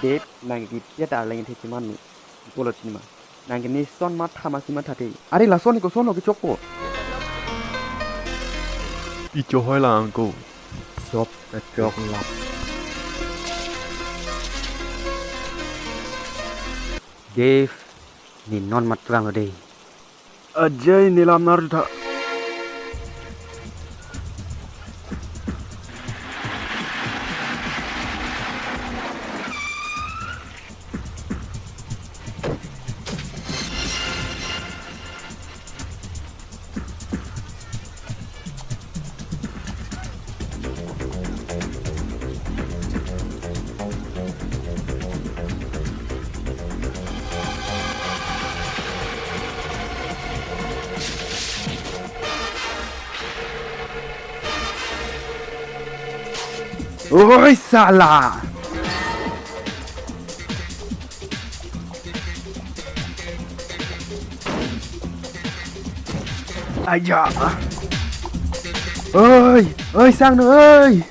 Dave nanggi tiada lagi teh cuman nih bolot cuma nanggi nih son mat hamasi mat hati ari lah son ko son lo kicoko Ijo hoi lah angko. sop kecok lap Dave ni non mat terang deh Ajay nilam narda. Oi salah aja oi sang nữa ơi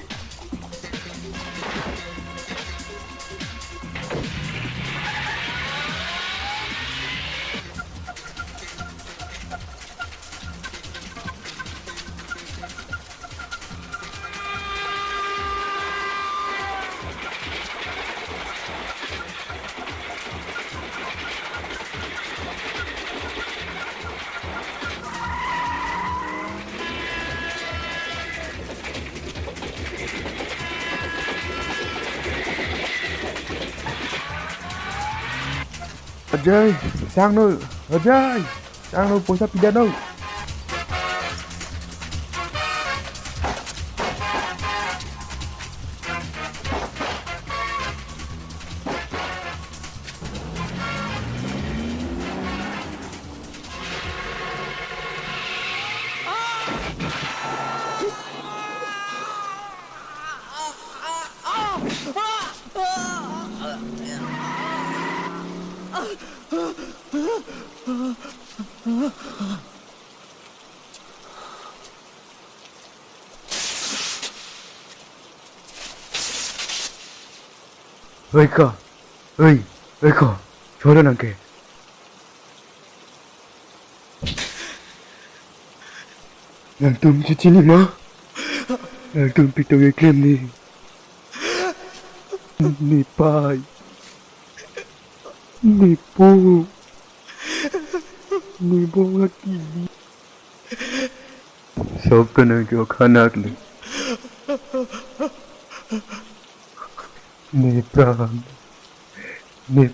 Ajay, sang nu. Ajay, sang nu puasa pidana. ơi cơ ơi cơ cho nó làm kì làm tùm cho chín đi mà làm tùm bị tao gây kem đi nì pai nì po lagi so kena kau kanak ni ni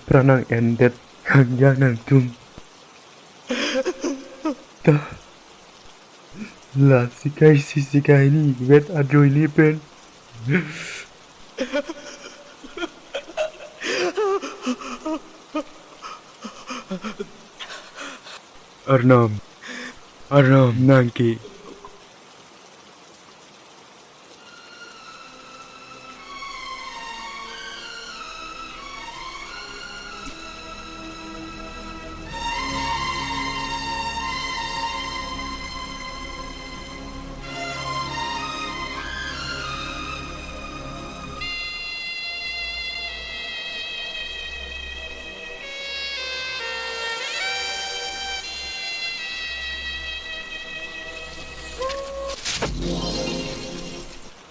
pranang endet kang janang tum ta la sikai ni wet adoi ni pen Arnam nangki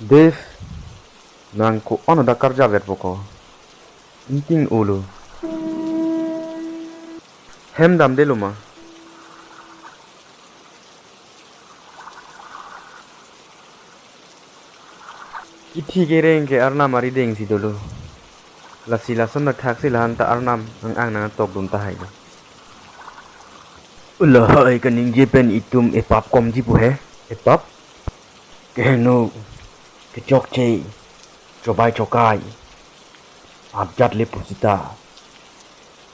Dave nangko ono da kerja vet poko inting ulu hem dam de luma ithi gereng ke arna mari deng si dulu lasi lason nak thak si lahan ta arnam ang nang tok dum ta hai ulah hai kaning jepen itum epap kom ji pu he epap keno kecok cei cobai cokai abjad le pusita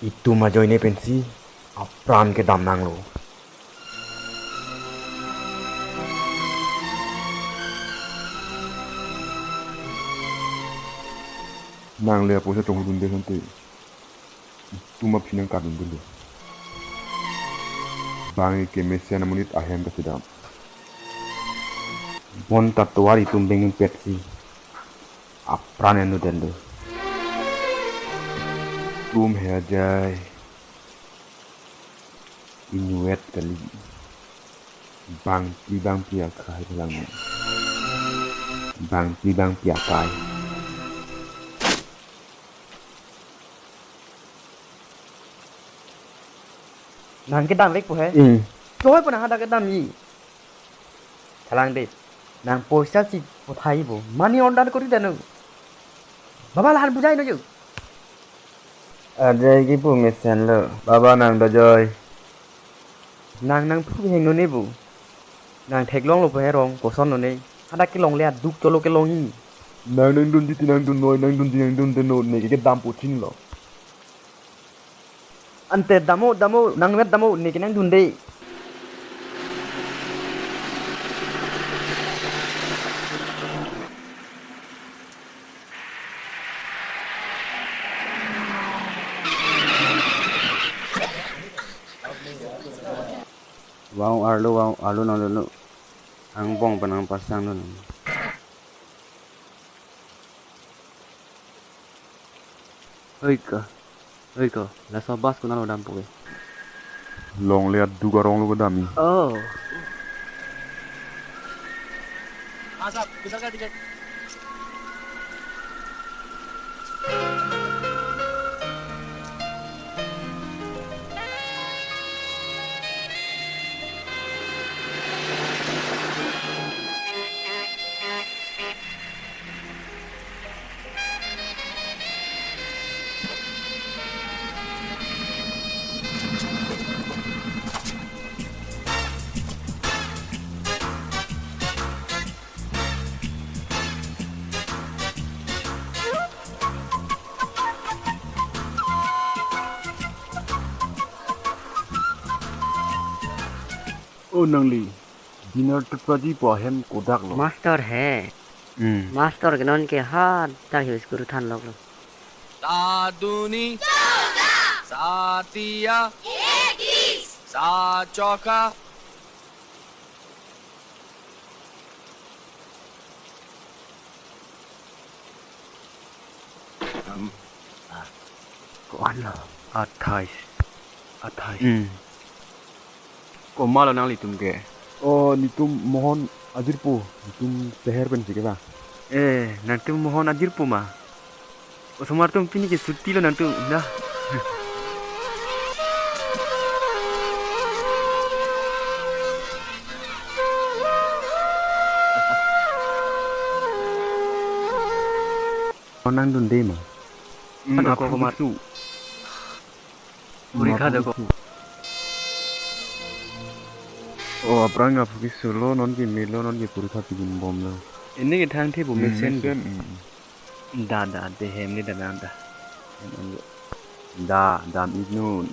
itu majo ini pensi apran ke dam nang lo Nang le puasa chong dun de hante. Tu ma pinang ka dun dulu. Bangi ke mesia namunit ahem ka sedam. Bon tatuari tumbengin petsi apran enu dendo Tum hejai. Inuet kali. Bang pia kai lang. Bang pia kai. Nang cái đam vết của he. Rồi pun ada cái đam gì. Thalang deh. Nang poisa si pothai bo. Money order kori danu. Baba lahan bujai no ju. Ada ki pu mesen lo. Baba nang da joy. Nang phu heng no ne bu. Nang thek long lo po he rong ko son no ne. Ada cái long le duk cho lo cái long hi. Nang dun di nang dun noi nang dun de no ne cái dam po chin lo. Ante damo nang met damo ne cái nang dun deh. Wang arlo nang lo. Ang bong panang pasang lo. Oi ka. La so bas ko na lo dam po ke. Long liat duga rong lo ko dami. Oh. Asap, bisa ka tiket? Oh nang li. Dinner tripadi po hem kodak lo. Master है. Master के नॉन के हाथ ताकि उसको उठान लोग लो. Saduni. Satya. Sacoka. Kौन लो? 28. Kau malu nang li tum ke? Oh ni tum mohon ajir po. Ni tum seher pen sih ba. Nang tu mohon ajir po ma. O somar tum pini ke sutti lo nang tu dah. Nang dun de ma. Ada ko komar. Buri kada ko. Oh aprang apa ki solo non ki melo non ki puri khati bin bom la. Ini ke thang the bu mesen. Sen. Da de hem ni da na da. Da dam ignun.